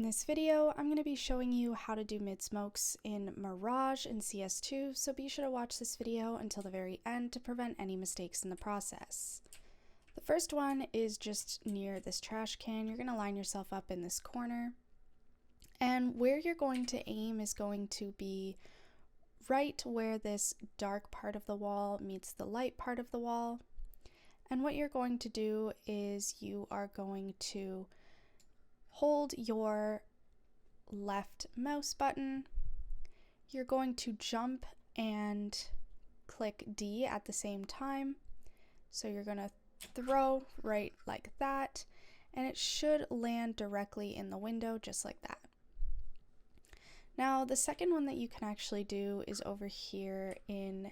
this video, I'm going to be showing you how to do mid-smokes in Mirage and CS2, so be sure to watch this video until the very end to prevent any mistakes in the process. The first one is just near this trash can. You're going to line yourself up in this corner, and where you're going to aim is going to be right where this dark part of the wall meets the light part of the wall. And what you're going to do is you are going to hold your left mouse button. You're going to jump and click D at the same time. So you're going to throw right like that, and it should land directly in the window just like that. Now the second one that you can actually do is over here in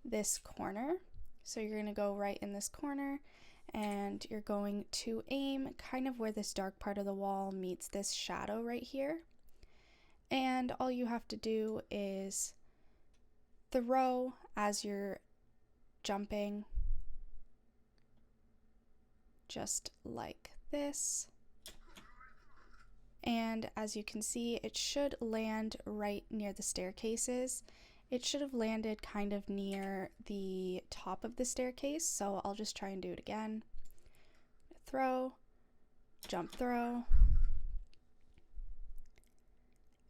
this corner. So you're going to go right in this corner, and you're going to aim kind of where this dark part of the wall meets this shadow right here. And all you have to do is throw as you're jumping, just like this. And as you can see, it should land right near the staircases. It should have landed kind of near the top of the staircase, so I'll just try and do it again. Throw, jump, throw,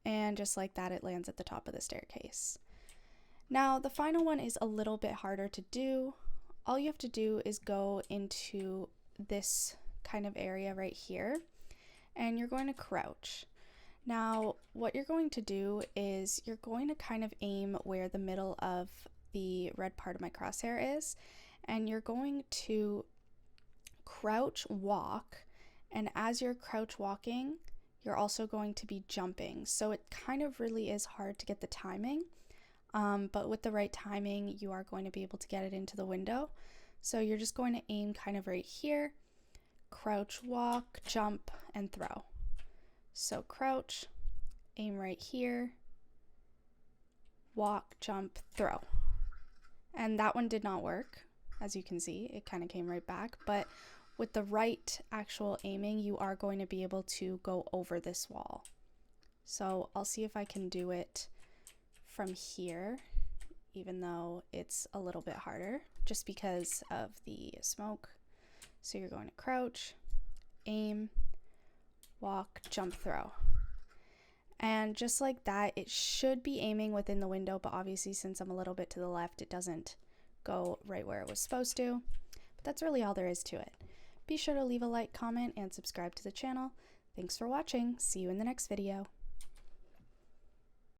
and just like that, it lands at the top of the staircase. Now, the final one is a little bit harder to do. All you have to do is go into this kind of area right here, and you're going to crouch. Now, what you're going to do is you're going to kind of aim where the middle of the red part of my crosshair is, and you're going to crouch walk, and as you're crouch walking, you're also going to be jumping. So it kind of really is hard to get the timing, but with the right timing, you are going to be able to get it into the window. So you're just going to aim kind of right here, crouch, walk, jump, and throw. So crouch, aim right here, walk, jump, throw. And that one did not work. As you can see, it kind of came right back, but with the right actual aiming, you are going to be able to go over this wall. So I'll see if I can do it from here, even though it's a little bit harder just because of the smoke. So you're going to crouch, aim, walk, jump, throw. And just like that, it should be aiming within the window, but obviously since I'm a little bit to the left, it doesn't go right where it was supposed to. But that's really all there is to it. Be sure to leave a like, comment, and subscribe to the channel. Thanks for watching. See you in the next video.